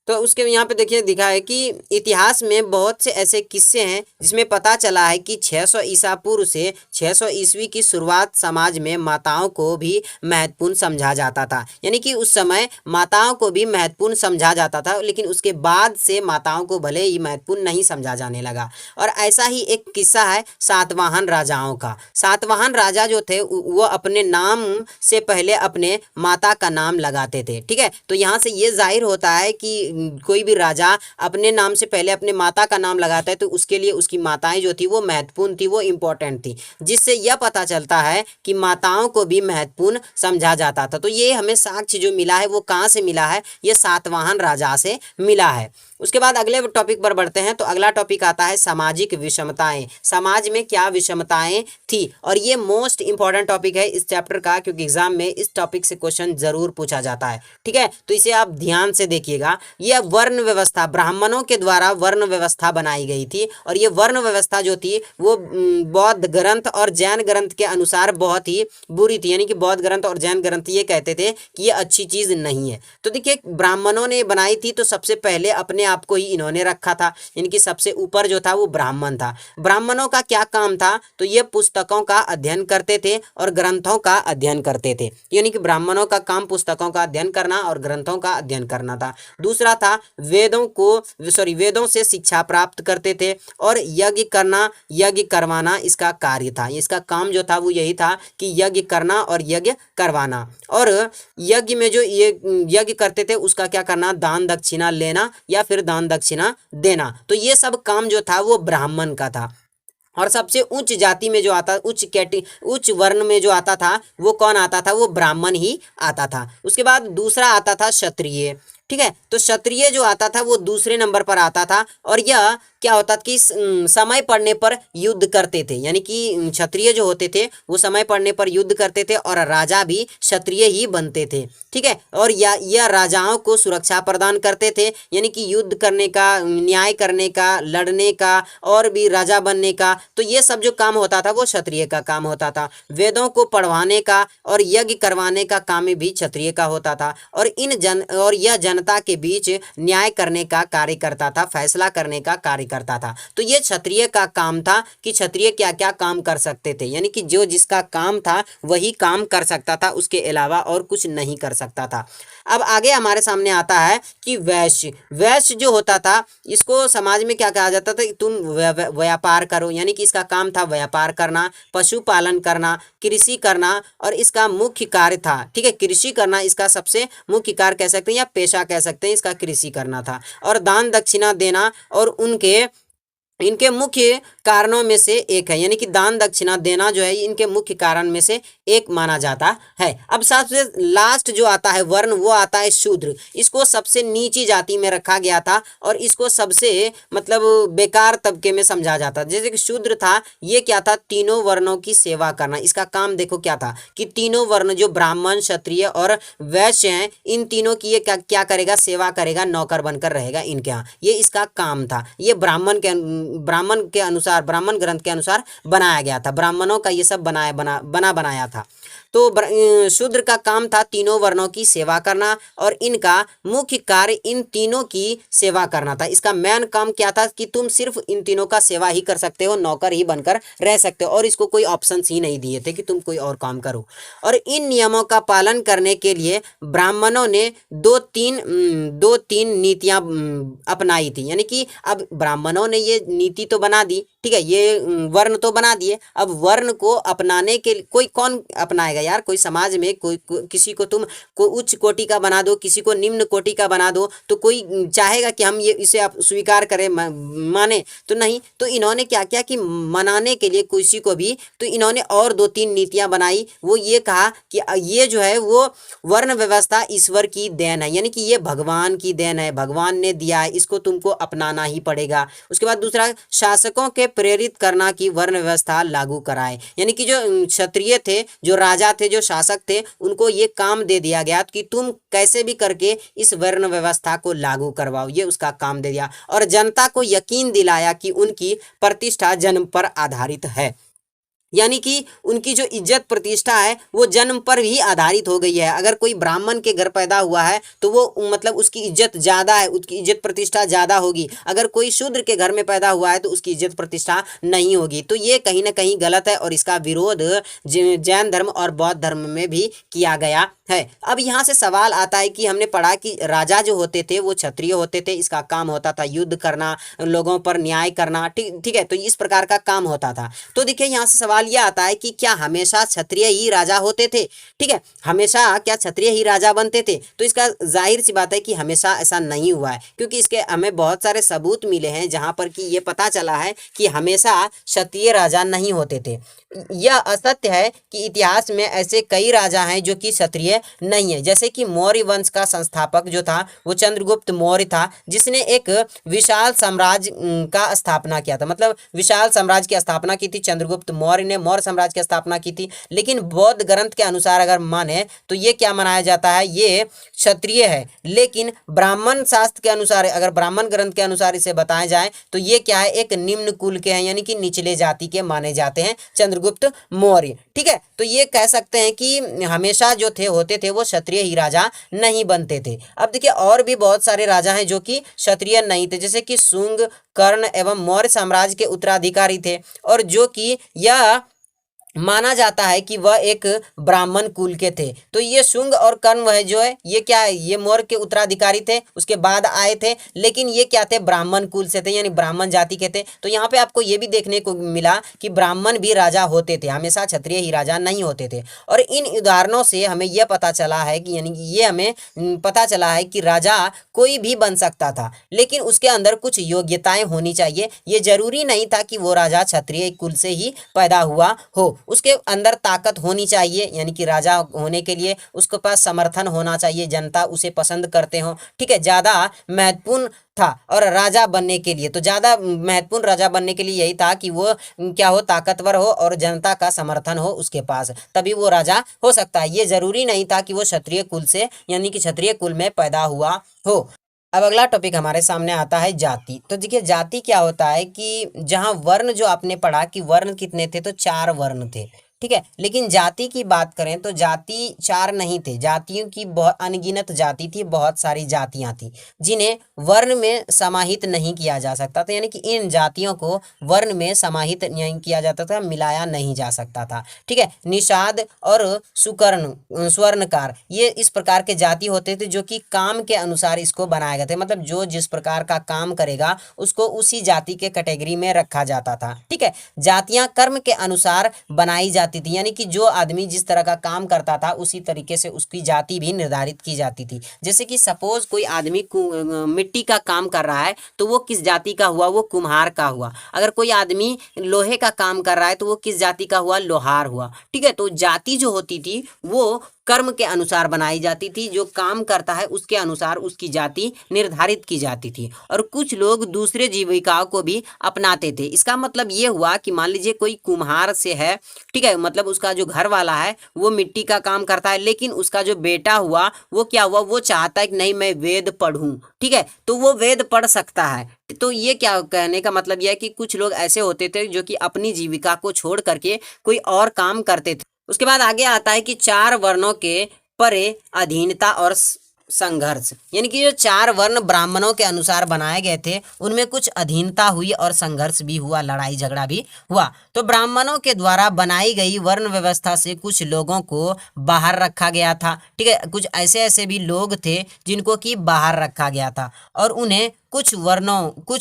तो उसके यहाँ पे देखिए दिखा है कि इतिहास में बहुत से ऐसे किस्से हैं जिसमें पता चला है कि 600 ईसा पूर्व से 600 ईस्वी की शुरुआत समाज में माताओं को भी महत्वपूर्ण समझा जाता था, यानी कि उस समय माताओं को भी महत्वपूर्ण समझा जाता था, लेकिन उसके बाद से माताओं को भले ही महत्वपूर्ण नहीं समझा जाने लगा। और ऐसा ही एक किस्सा है सातवाहन राजाओं का। सातवाहन राजा जो थे वो अपने नाम से पहले अपने माता का नाम लगाते थे। ठीक है, तो यहाँ से ये जाहिर होता है कि कोई भी राजा अपने नाम से पहले अपने माता का नाम लगाता है तो उसके लिए उसकी माताएं जो थी वो महत्वपूर्ण थी, वो इम्पोर्टेंट थी, जिससे यह पता चलता है कि माताओं को भी महत्वपूर्ण समझा जाता था। तो ये हमें साक्ष्य जो मिला है वो कहाँ से मिला है, ये सातवाहन राजा से मिला है। उसके बाद अगले टॉपिक पर बढ़ते हैं। तो अगला टॉपिक आता है सामाजिक विषमताएं। समाज में क्या विषमताएं थी, और ये मोस्ट इंपॉर्टेंट टॉपिक है इस चैप्टर का, क्योंकि एग्जाम में इस टॉपिक से क्वेश्चन जरूर पूछा जाता है। ठीक है, तो इसे आप ध्यान से देखिएगा। यह वर्ण व्यवस्था, ब्राह्मणों के द्वारा वर्ण व्यवस्था बनाई गई थी, और ये वर्ण व्यवस्था जो थी वो बौद्ध ग्रंथ और जैन ग्रंथ के अनुसार बहुत ही बुरी थी, यानी कि बौद्ध ग्रंथ और जैन ग्रंथ ये कहते थे कि ये अच्छी चीज नहीं है। तो देखिए ब्राह्मणों ने बनाई थी तो सबसे पहले अपने आप को ही इन्होंने रखा था, इनकी सबसे ऊपर जो था वो ब्राह्मण था। ब्राह्मणों का क्या काम था, तो ये पुस्तकों का अध्ययन करते थे और ग्रंथों का अध्ययन करते थे, यानी कि ब्राह्मणों का काम पुस्तकों का अध्ययन करना और ग्रंथों का अध्ययन करना था। दूसरा था वेदों से शिक्षा प्राप्त करते थे, और यज्ञ करना, यज्ञ करवाना इसका कार्य था। इसका काम जो था वो यही था कि यज्ञ करना और यज्ञ करवाना, और यज्ञ में जो ये यज्ञ करते थे उसका क्या करना, दान दक्षिणा लेना या फिर दान दक्षिणा देना। तो ये सब काम जो था वो ब्राह्मण का था। और सबसे उच्च जाति में जो आता, उच्च वर्ण में जो आता था वो कौन आता था, वो ब्राह्मण ही आता था। उसके बाद दूसरा आता था क्षत्रिय। ठीक है, तो क्षत्रिय जो आता था वो दूसरे नंबर पर आता था, और यह क्या होता था कि समय पड़ने पर युद्ध करते थे, यानी कि क्षत्रिय जो होते थे वो समय पड़ने पर युद्ध करते थे, और राजा भी क्षत्रिय ही बनते थे। ठीक है, और यह राजाओं को सुरक्षा प्रदान करते थे, यानी कि युद्ध करने का, न्याय करने का, लड़ने का, और भी राजा बनने का, तो ये सब जो काम होता था वो क्षत्रिय का काम होता था। वेदों को पढ़वाने का और यज्ञ करवाने का काम भी क्षत्रिय का होता था, और यह जनता के बीच न्याय करने का कार्य करता था, फैसला करने का कार्य करता था। तो ये क्षत्रिय का काम था कि क्षत्रिय क्या क्या काम कर सकते थे, यानी कि जो जिसका काम था वही काम कर सकता था, उसके अलावा और कुछ नहीं कर सकता था। अब आगे हमारे सामने आता है कि वैश्य। वैश्य जो होता था, इसको समाज में क्या कहा जाता था कि तुम व्यापार करो, यानी कि इसका काम था व्यापार करना, पशुपालन करना, कृषि करना, और इसका मुख्य कार्य था, ठीक है, कृषि करना इसका सबसे मुख्य कार्य कह सकते हैं या पेशा कह सकते हैं, इसका कृषि करना था। और दान दक्षिणा देना और उनके इनके मुख्य कारणों में से एक है, यानी कि दान दक्षिणा देना जो है इनके मुख्य कारण में से एक माना जाता है। अब सबसे लास्ट जो आता है वर्ण, वो आता है शूद्र। इसको सबसे नीची जाति में रखा गया था और इसको सबसे मतलब बेकार तबके में समझा जाता। जैसे कि शूद्र था, ये क्या था, तीनों वर्णों की सेवा करना। इसका काम देखो क्या था कि तीनों वर्ण जो ब्राह्मण, क्षत्रिय और वैश्य हैं, इन तीनों की ये क्या करेगा, सेवा करेगा, नौकर बनकर रहेगा इनके यहाँ, ये इसका काम था। ये ब्राह्मण के अनुसार, ब्राह्मण ग्रंथ के अनुसार बनाया गया था, ब्राह्मणों का ये सब बनाया था। तो शूद्र का काम था तीनों वर्णों की सेवा करना और इनका मुख्य कार्य इन तीनों की सेवा करना था। इसका मेन काम क्या था कि तुम सिर्फ इन तीनों का सेवा ही कर सकते हो, नौकर ही बनकर रह सकते हो, और इसको कोई ऑप्शंस ही नहीं दिए थे कि तुम कोई और काम करो। और इन नियमों का पालन करने के लिए ब्राह्मणों ने दो तीन नीतियां अपनाई थी। यानी कि अब ब्राह्मणों ने ये नीति तो बना दी, ठीक है, ये वर्ण तो बना दिए, अब वर्ण को अपनाने के लिए कोई कौन अपनाएगा यार, कोई समाज में किसी को तुम उच्च कोटि का बना दो, किसी को निम्न कोटि का बना दो, तो कोई चाहेगा कि हम ये इसे आप स्वीकार करें, माने तो नहीं। तो इन्होंने क्या किया कि मनाने के लिए किसी को भी, तो इन्होंने और दो तीन नीतियां बनाई। वो ये कहा कि ये जो है वो वर्ण व्यवस्था ईश्वर की देन है, यानी कि ये भगवान की देन है, भगवान ने दिया है, इसको तुमको अपनाना ही पड़ेगा। उसके बाद दूसरा, शासकों के प्रेरित करना कि वर्ण व्यवस्था लागू कराए, यानी कि जो क्षत्रिय थे, जो राजा थे, जो शासक थे, उनको ये काम दे दिया गया कि तुम कैसे भी करके इस वर्ण व्यवस्था को लागू करवाओ, ये उसका काम दे दिया। और जनता को यकीन दिलाया कि उनकी प्रतिष्ठा जन्म पर आधारित है, यानी कि उनकी जो इज्जत प्रतिष्ठा है वो जन्म पर ही आधारित हो गई है। अगर कोई ब्राह्मण के घर पैदा हुआ है तो वो मतलब उसकी इज्जत ज़्यादा है, उसकी इज्जत प्रतिष्ठा ज़्यादा होगी। अगर कोई शूद्र के घर में पैदा हुआ है तो उसकी इज्जत प्रतिष्ठा नहीं होगी। तो ये कहीं ना कहीं गलत है और इसका विरोध जैन धर्म और बौद्ध धर्म में भी किया गया है। अब यहाँ से सवाल आता है कि हमने पढ़ा कि राजा जो होते थे वो क्षत्रिय होते थे, इसका काम होता था युद्ध करना, लोगों पर न्याय करना, ठीक है, तो इस प्रकार का काम होता था। तो देखिए यहाँ से सवाल यह आता है कि क्या हमेशा क्षत्रिय ही राजा होते थे, ठीक है, हमेशा क्या क्षत्रिय ही राजा बनते थे? तो इसका जाहिर सी बात है कि हमेशा ऐसा नहीं हुआ है, क्योंकि इसके हमें बहुत सारे सबूत मिले हैं जहां पर कि ये पता चला है कि हमेशा क्षत्रिय राजा नहीं होते थे। यह असत्य है कि इतिहास में ऐसे कई राजा हैं जो कि क्षत्रिय नहीं है। जैसे कि मौर्य वंश का संस्थापक जो था वो चंद्रगुप्त मौर्य था, जिसने एक विशाल साम्राज्य का स्थापना किया था, मतलब विशाल साम्राज्य की स्थापना की थी। चंद्रगुप्त मौर्य ने मौर्य साम्राज्य की स्थापना की थी। लेकिन बौद्ध ग्रंथ के अनुसार अगर माने तो ये क्या मनाया जाता है, ये क्षत्रिय है। लेकिन ब्राह्मण शास्त्र के अनुसार, अगर ब्राह्मण ग्रंथ के अनुसार इसे बताया जाए तो ये क्या है, एक निम्न कुल के हैं, यानी कि निचले जाति के माने जाते हैं चंद्रगुप्त मौर्य, ठीक है। तो ये कह सकते हैं कि हमेशा जो थे होते थे वो क्षत्रिय ही राजा नहीं बनते थे। अब देखिए और भी बहुत सारे राजा हैं जो कि क्षत्रिय नहीं थे, जैसे कि शुंग, कर्ण एवं मौर्य साम्राज्य के उत्तराधिकारी थे, और जो कि यह माना जाता है कि वह एक ब्राह्मण कुल के थे। तो ये शुंग और कर्ण वह जो है ये क्या है, ये मौर्य के उत्तराधिकारी थे, उसके बाद आए थे, लेकिन ये क्या थे, ब्राह्मण कुल से थे, यानी ब्राह्मण जाति के थे। तो यहाँ पे आपको ये भी देखने को मिला कि ब्राह्मण भी राजा होते थे, हमेशा क्षत्रिय ही राजा नहीं होते थे। और इन उदाहरणों से हमें यह पता चला है कि यानी कि ये हमें पता चला है कि राजा कोई भी बन सकता था, लेकिन उसके अंदर कुछ योग्यताएं होनी चाहिए। ये जरूरी नहीं था कि वो राजा क्षत्रिय कुल से ही पैदा हुआ हो, उसके अंदर ताकत होनी चाहिए, यानी कि राजा होने के लिए उसके पास समर्थन होना चाहिए, जनता उसे पसंद करते हो, ठीक है, ज़्यादा महत्वपूर्ण था। और राजा बनने के लिए तो ज़्यादा महत्वपूर्ण राजा बनने के लिए यही था कि वो क्या हो, ताकतवर हो और जनता का समर्थन हो उसके पास, तभी वो राजा हो सकता है। ये जरूरी नहीं था कि वो क्षत्रिय कुल से, यानी कि क्षत्रिय कुल में पैदा हुआ हो। अब अगला टॉपिक हमारे सामने आता है जाति। तो देखिए जाति क्या होता है कि जहाँ वर्ण जो आपने पढ़ा कि वर्ण कितने थे, तो 4 वर्ण थे, ठीक है। लेकिन जाति की बात करें तो जाति चार नहीं थे, जातियों की बहुत अनगिनत जाति थी, बहुत सारी जातियां थी जिन्हें वर्ण में समाहित नहीं किया जा सकता था, यानी कि इन जातियों को वर्ण में समाहित नहीं किया जाता था, मिलाया नहीं जा सकता था। ठीक है। निषाद और सुकर्ण स्वर्णकार ये इस प्रकार के जाति होते थे जो कि काम के अनुसार इसको बनाए गए थे, मतलब जो जिस प्रकार का काम करेगा उसको उसी जाति के कैटेगरी में रखा जाता था। ठीक है। जातियां कर्म के अनुसार बनाई जाती थी, यानी कि जो आदमी जिस तरह का काम करता था उसी तरीके से उसकी जाति भी निर्धारित की जाती थी। जैसे कि सपोज कोई आदमी मिट्टी का काम कर रहा है तो वो किस जाति का हुआ, वो कुम्हार का हुआ। अगर कोई आदमी लोहे का काम कर रहा है तो वो किस जाति का हुआ, लोहार हुआ। ठीक है। तो जाति जो होती थी वो कर्म के अनुसार बनाई जाती थी, जो काम करता है उसके अनुसार उसकी जाति निर्धारित की जाती थी। और कुछ लोग दूसरे जीविकाओं को भी अपनाते थे। इसका मतलब ये हुआ कि मान लीजिए कोई कुम्हार से है, ठीक है, मतलब उसका जो घर वाला है वो मिट्टी का काम करता है, लेकिन उसका जो बेटा हुआ वो क्या हुआ, वो चाहता है कि नहीं मैं वेद पढ़ूं। ठीक है। तो वो वेद पढ़ सकता है। तो ये क्या कहने का मतलब यह है कि कुछ लोग ऐसे होते थे जो कि अपनी जीविका को छोड़ करके कोई और काम करते थे। उसके बाद आगे आता है कि चार वर्णों के परे अधीनता और संघर्ष, यानी कि जो चार वर्ण ब्राह्मणों के अनुसार बनाए गए थे उनमें कुछ अधीनता हुई और संघर्ष भी हुआ, लड़ाई झगड़ा भी हुआ। तो ब्राह्मणों के द्वारा बनाई गई वर्ण व्यवस्था से कुछ लोगों को बाहर रखा गया था। ठीक है। कुछ ऐसे ऐसे भी लोग थे जिनको कि बाहर रखा गया था और उन्हें कुछ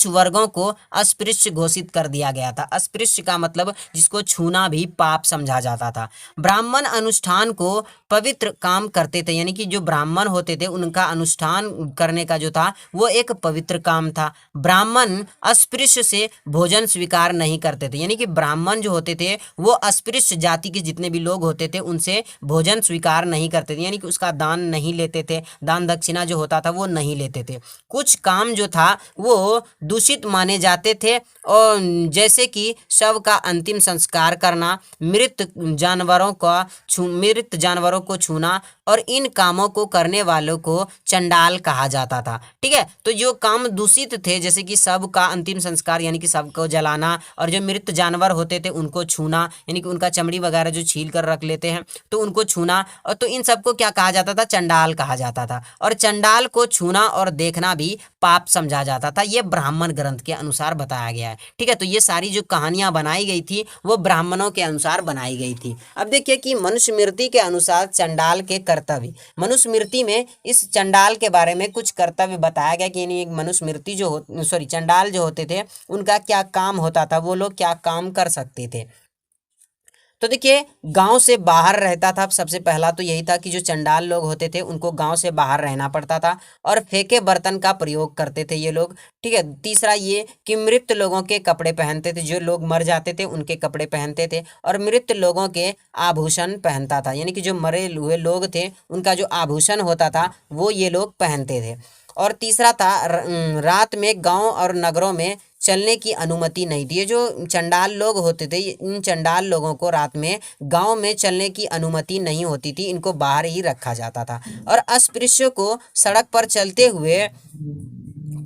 वर्गों को अस्पृश्य घोषित कर दिया गया था। अस्पृश्य का मतलब जिसको छूना भी पाप समझा जाता था। ब्राह्मण अनुष्ठान को पवित्र काम करते थे, यानी कि जो ब्राह्मण होते थे उनका अनुष्ठान करने का जो था वो एक पवित्र काम था। ब्राह्मण अस्पृश्य से भोजन स्वीकार नहीं करते थे, यानी कि ब्राह्मण जो होते थे वो अस्पृश्य जाति के जितने भी लोग होते थे उनसे भोजन स्वीकार नहीं करते थे, यानी कि उसका दान नहीं लेते थे, दान दक्षिणा जो होता था वो नहीं लेते थे। कुछ काम जो था वो दूषित माने जाते थे, और जैसे कि शव का अंतिम संस्कार करना, मृत जानवरों को छूना, और इन कामों को करने वालों को चंडाल कहा जाता था। ठीक है। तो जो काम दूषित थे जैसे कि शव का अंतिम संस्कार यानी कि शव को जलाना, और जो मृत जानवर होते थे उनको छूना, यानी कि उनका चमड़ी वगैरह जो छील कर रख लेते हैं तो उनको छूना, और तो इन सबको क्या कहा जाता था, चंडाल कहा जाता था। और चंडाल को छूना और देखना भी पाप समझा जाता था। ये ब्राह्मण ग्रंथ के अनुसार बताया गया है। ठीक है। तो ये सारी जो कहानियां बनाई गई थी वो ब्राह्मणों के अनुसार बनाई गई थी। अब देखिए कि मनुस्मृति के अनुसार चंडाल के कर्तव्य, मनुस्मृति में इस चंडाल के बारे में कुछ कर्तव्य बताया गया कि यानी एक मनुस्मृति चंडाल जो होते थे उनका क्या काम होता था, वो लोग क्या काम कर सकते थे। तो देखिए गांव से बाहर रहता था। सबसे पहला तो यही था कि जो चंडाल लोग होते थे उनको गांव से बाहर रहना पड़ता था, और फेंके बर्तन का प्रयोग करते थे ये लोग। ठीक है। तीसरा ये कि मृत लोगों के कपड़े पहनते थे, जो लोग मर जाते थे उनके कपड़े पहनते थे, और मृत लोगों के आभूषण पहनता था, यानी कि जो मरे हुए लोग थे उनका जो आभूषण होता था वो ये लोग पहनते थे। और तीसरा था रात में गांव और नगरों में चलने की अनुमति नहीं थी। ये जो चंडाल लोग होते थे इन चंडाल लोगों को रात में गांव में चलने की अनुमति नहीं होती थी, इनको बाहर ही रखा जाता था। और अस्पृश्यों को सड़क पर चलते हुए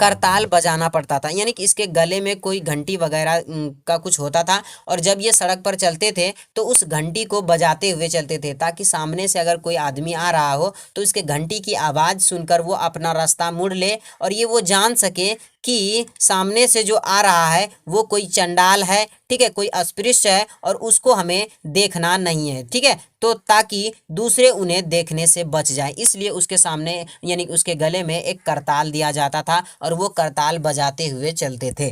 करताल बजाना पड़ता था, यानी कि इसके गले में कोई घंटी वगैरह का कुछ होता था, और जब ये सड़क पर चलते थे तो उस घंटी को बजाते हुए चलते थे, ताकि सामने से अगर कोई आदमी आ रहा हो तो इसके घंटी की आवाज़ सुनकर वो अपना रास्ता मुड़ ले, और ये वो जान सके कि सामने से जो आ रहा है वो कोई चंडाल है। ठीक है। कोई अस्पृश्य है और उसको हमें देखना नहीं है। ठीक है। तो ताकि दूसरे उन्हें देखने से बच जाए, इसलिए उसके सामने यानी उसके गले में एक करताल दिया जाता था और वो करताल बजाते हुए चलते थे।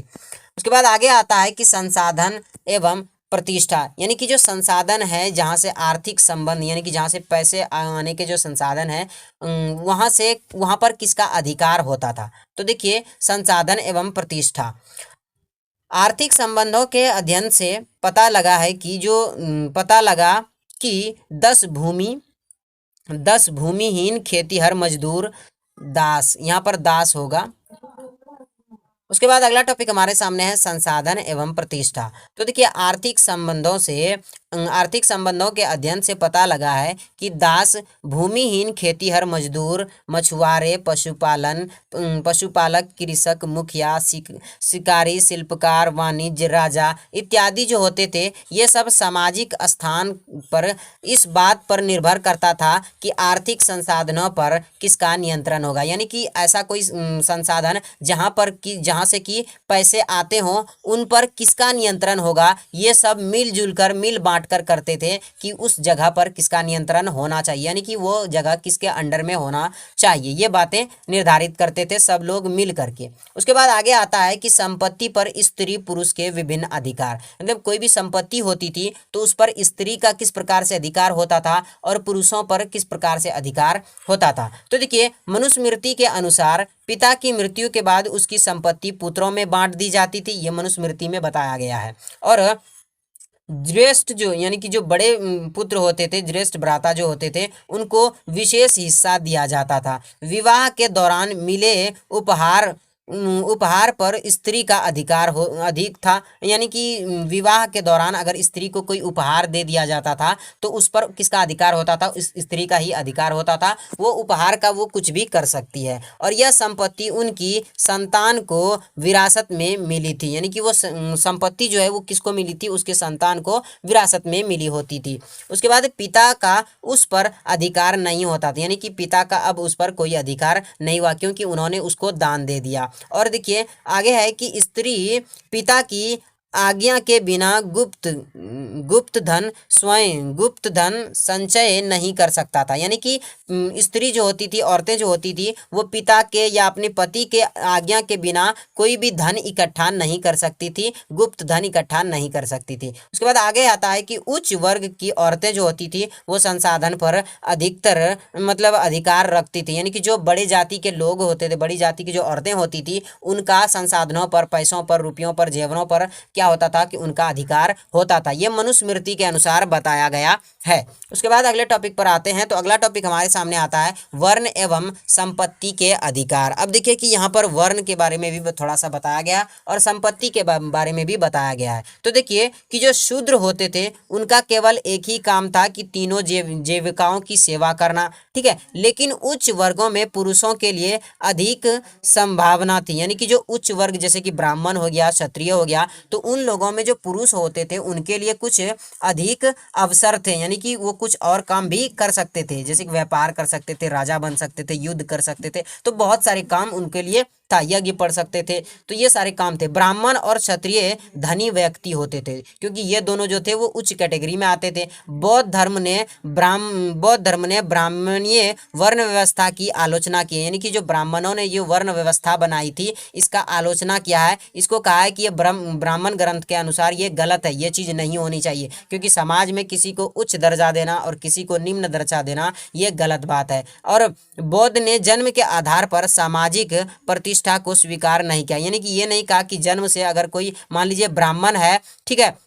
उसके बाद आगे आता है कि संसाधन एवं प्रतिष्ठा, यानी कि जो संसाधन है जहाँ से आर्थिक संबंध यानी कि जहाँ से पैसे आने के जो संसाधन है वहाँ पर किसका अधिकार होता था। तो देखिए संसाधन एवं प्रतिष्ठा, आर्थिक संबंधों के अध्ययन से पता लगा है कि पता लगा कि 10 भूमिहीन खेतीहर मजदूर दास, यहाँ पर दास होगा। उसके बाद अगला टॉपिक हमारे सामने है संसाधन एवं प्रतिष्ठा। तो देखिए आर्थिक संबंधों से आर्थिक संबंधों के अध्ययन से पता लगा है कि दास, भूमिहीन खेतीहर मजदूर, मछुआरे, पशुपालक, कृषक, मुखिया, शिकारी, शिल्पकार, वाणिज्य, राजा इत्यादि जो होते थे, ये सब सामाजिक स्थान पर इस बात पर निर्भर करता था कि आर्थिक संसाधनों पर किसका नियंत्रण होगा। यानी कि ऐसा कोई संसाधन जहाँ से कि पैसे आते हों, उन पर किसका नियंत्रण होगा, ये सब मिलजुल कर, मिल बांट कर करते थे कि उस जगह पर किसका नियंत्रण होना चाहिए, यानी कि वो जगह किसके अंडर में होना चाहिए, ये बातें निर्धारित करते थे सब लोग मिल करके। उसके बाद आगे आता है कि संपत्ति पर स्त्री पुरुष के विभिन्न अधिकार। मतलब कोई भी संपत्ति होती थी तो उस पर स्त्री का किस प्रकार से अधिकार होता था और पुरुषों पर किस प्रकार से अधिकार होता था। तो देखिए, मनुस्मृति के अनुसार पिता की मृत्यु के बाद उसकी संपत्ति पुत्रों में बांट दी जाती थी, ये मनुस्मृति में बताया गया है। और ज्येष्ठ जो यानी कि जो बड़े पुत्र होते थे, ज्येष्ठ भ्राता जो होते थे, उनको विशेष हिस्सा दिया जाता था। विवाह के दौरान मिले उपहार पर स्त्री का अधिकार अधिक था। यानी कि विवाह के दौरान अगर स्त्री को कोई उपहार दे दिया जाता था तो उस पर किसका अधिकार होता था, उस स्त्री का ही अधिकार होता था। वो उपहार का वो कुछ भी कर सकती है। और यह संपत्ति उनकी संतान को विरासत में मिली थी। यानी कि वो संपत्ति जो है वो किसको मिली थी, उसके संतान को विरासत में मिली होती थी। उसके बाद पिता का उस पर अधिकार नहीं होता था, यानी कि पिता का अब उस पर कोई अधिकार नहीं हुआ, क्योंकि उन्होंने उसको दान दे दिया। और देखिए आगे है कि स्त्री पिता की आज्ञा के बिना गुप्त धन संचय नहीं कर सकता था। यानी कि स्त्री जो होती थी, औरतें जो होती थी, वो पिता के या अपने पति के आज्ञा के बिना कोई भी धन इकट्ठा नहीं कर सकती थी, गुप्त धन इकट्ठा नहीं कर सकती थी। उसके बाद आगे आता है कि उच्च वर्ग की औरतें जो होती थी वो संसाधन पर अधिकतर मतलब अधिकार रखती थी। यानी कि जो बड़े जाति के लोग होते थे, बड़ी जाति की जो औरतें होती थी, उनका संसाधनों पर, पैसों पर, रुपयों पर, जेवरों पर क्या होता था कि उनका अधिकार होता था। यह मनुस्मृति के अनुसार बताया गया है। उसके बाद अगले टॉपिक पर आते हैं। तो अगला टॉपिक हमारे सामने आता है वर्ण एवं संपत्ति के अधिकार। अब देखिए कि यहाँ पर वर्ण के बारे में भी थोड़ा सा बताया गया और संपत्ति के बारे में भी बताया गया है। तो देखिए कि जो शूद्र होते थे उनका केवल एक ही काम था कि तीनों जीविकाओं की सेवा करना, ठीक है। लेकिन उच्च वर्गों में पुरुषों के लिए अधिक संभावना थी। यानी कि जो उच्च वर्ग जैसे कि ब्राह्मण हो गया, क्षत्रिय हो गया, तो उन लोगों में जो पुरुष होते थे उनके लिए कुछ अधिक अवसर थे। यानी कि वो कुछ और काम भी कर सकते थे, जैसे कि व्यापार कर सकते थे, राजा बन सकते थे, युद्ध कर सकते थे। तो बहुत सारे काम उनके लिए था, यज्ञ पढ़ सकते थे। तो ये सारे काम थे। ब्राह्मण और क्षत्रिय धनी व्यक्ति होते थे, क्योंकि ये दोनों जो थे वो उच्च कैटेगरी में आते थे। बौद्ध धर्म ने ब्राह्मणीय वर्ण व्यवस्था की आलोचना की। यानी कि जो ब्राह्मणों ने ये वर्ण व्यवस्था बनाई थी इसका आलोचना किया है। इसको कहा है कि ये ब्राह्मण ग्रंथ के अनुसार ये गलत है, ये चीज़ नहीं होनी चाहिए, क्योंकि समाज में किसी को उच्च दर्जा देना और किसी को निम्न दर्जा देना ये गलत बात है। और बौद्ध ने जन्म के आधार पर सामाजिक प्रतिष्ठा को स्वीकार नहीं किया। यानी कि ये नहीं कहा कि जन्म से अगर कोई मान लीजिए ब्राह्मण है, ठीक है,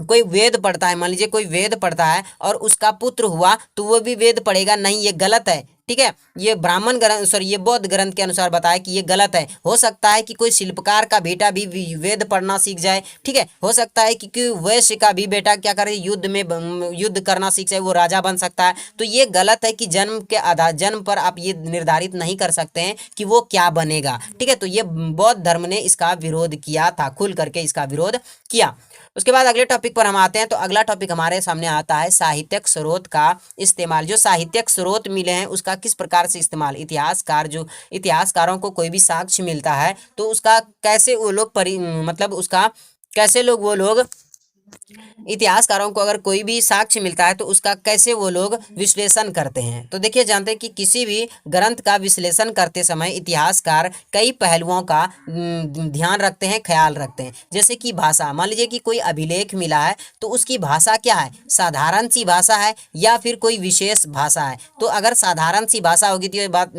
कोई वेद पढ़ता है, मान लीजिए कोई वेद पढ़ता है और उसका पुत्र हुआ तो वो भी वेद पढ़ेगा, नहीं, ये गलत है, ठीक है। ये ब्राह्मण ग्रंथ ये बौद्ध ग्रंथ के अनुसार बताया कि ये गलत है। हो सकता है कि कोई शिल्पकार का बेटा भी वेद पढ़ना सीख जाए, ठीक है। हो सकता है कि कोई वैश्य का भी बेटा क्या करे, युद्ध करना सीख जाए, वो राजा बन सकता है। तो ये गलत है कि जन्म पर आप ये निर्धारित नहीं कर सकते हैं कि वो क्या बनेगा, ठीक है। तो ये बौद्ध धर्म ने इसका विरोध किया था, खुल करके इसका विरोध किया। उसके बाद अगले टॉपिक पर हम आते हैं। तो अगला टॉपिक हमारे सामने आता है साहित्यिक स्रोत का इस्तेमाल। जो साहित्यिक स्रोत मिले हैं उसका किस प्रकार से इस्तेमाल। इतिहासकारों को कोई भी साक्ष्य मिलता है तो उसका कैसे वो लोग मतलब उसका कैसे वो लोग इतिहासकारों को अगर कोई भी साक्ष्य मिलता है तो उसका कैसे वो लोग विश्लेषण करते हैं। तो देखिए, जानते हैं कि किसी भी ग्रंथ का विश्लेषण करते समय इतिहासकार कई पहलुओं का ध्यान रखते हैं, ख्याल रखते हैं। जैसे कि भाषा, मान लीजिए कि कोई अभिलेख मिला है तो उसकी भाषा क्या है, साधारण सी भाषा है या फिर कोई विशेष भाषा है। तो अगर साधारण सी भाषा होगी तो ये बात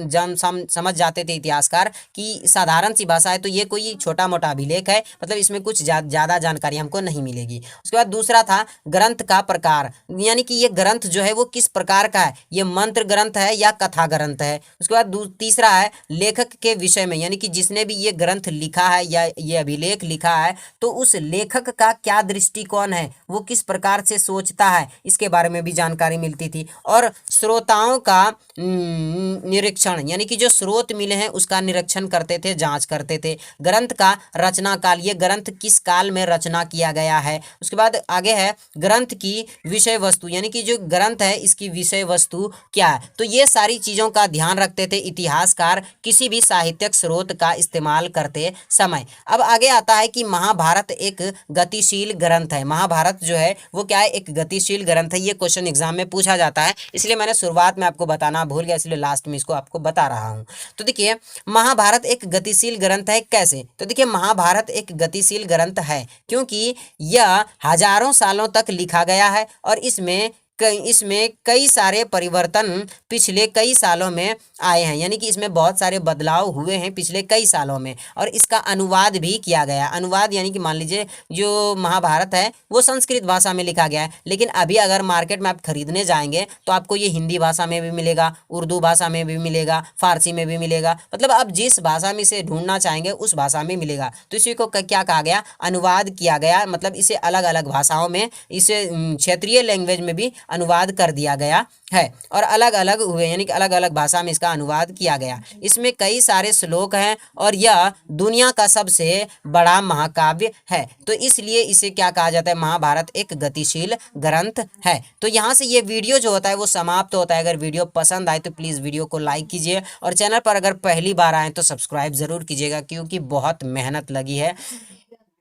समझ जाते थे इतिहासकार कि साधारण सी भाषा है तो ये कोई छोटा मोटा अभिलेख है, मतलब इसमें कुछ ज़्यादा जानकारी हमको नहीं मिलेगी। उसके बाद दूसरा था ग्रंथ का प्रकार, यानी कि ये ग्रंथ जो है वो किस प्रकार का है, ये मंत्र ग्रंथ है या कथा ग्रंथ है। उसके बाद तीसरा है लेखक के विषय में, यानी कि जिसने भी ये ग्रंथ लिखा है या ये अभिलेख लिखा है तो उस लेखक का क्या दृष्टिकोण है, वो किस प्रकार से सोचता है, इसके बारे में भी जानकारी मिलती थी। और श्रोताओं का निरीक्षण, यानी कि जो स्रोत मिले हैं उसका निरीक्षण करते थे, जांच करते थे। ग्रंथ का रचना काल, ये ग्रंथ किस काल में रचना किया गया है। उसके बाद आगे है ग्रंथ की विषय वस्तु, यानी कि जो ग्रंथ है इसकी विषय वस्तु क्या है। तो ये सारी चीजों का ध्यान रखते थे इतिहासकार किसी भी साहित्यिक स्रोत का इस्तेमाल करते समय। अब आगे आता है कि महाभारत एक गतिशील ग्रंथ है। महाभारत जो है वो क्या है, एक गतिशील ग्रंथ है। ये क्वेश्चन एग्जाम में पूछा जाता है, इसलिए मैंने शुरुआत में आपको बताना भूल गया, इसलिए लास्ट में इसको आपको बता रहा हूं। तो देखिए महाभारत एक गतिशील ग्रंथ है कैसे, तो देखिए महाभारत एक गतिशील ग्रंथ है क्योंकि यह हजारों सालों तक लिखा गया है और इसमें कई सारे परिवर्तन पिछले कई सालों में आए हैं, यानी कि इसमें बहुत सारे बदलाव हुए हैं पिछले कई सालों में। और इसका अनुवाद भी किया गया, अनुवाद यानी कि मान लीजिए जो महाभारत है वो संस्कृत भाषा में लिखा गया है, लेकिन अभी अगर मार्केट में आप खरीदने जाएंगे तो आपको ये हिंदी भाषा में भी मिलेगा, उर्दू भाषा में भी मिलेगा, फारसी में भी मिलेगा, मतलब आप जिस भाषा में इसे ढूंढना चाहेंगे उस भाषा में मिलेगा। तो इसी को क्या कहा गया, अनुवाद किया गया, मतलब इसे अलग अलग भाषाओं में, इसे क्षेत्रीय लैंग्वेज में भी अनुवाद कर दिया गया है और अलग अलग हुए, यानी कि अलग अलग भाषा में इसका अनुवाद किया गया। इसमें कई सारे श्लोक हैं और यह दुनिया का सबसे बड़ा महाकाव्य है, तो इसलिए इसे क्या कहा जाता है, महाभारत एक गतिशील ग्रंथ है। तो यहाँ से ये वीडियो जो होता है वो समाप्त होता है। अगर वीडियो पसंद आए तो प्लीज़ वीडियो को लाइक कीजिए और चैनल पर अगर पहली बार आए तो सब्सक्राइब ज़रूर कीजिएगा, क्योंकि बहुत मेहनत लगी है।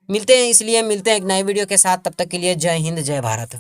मिलते हैं एक नए वीडियो के साथ, तब तक के लिए जय हिंद जय भारत।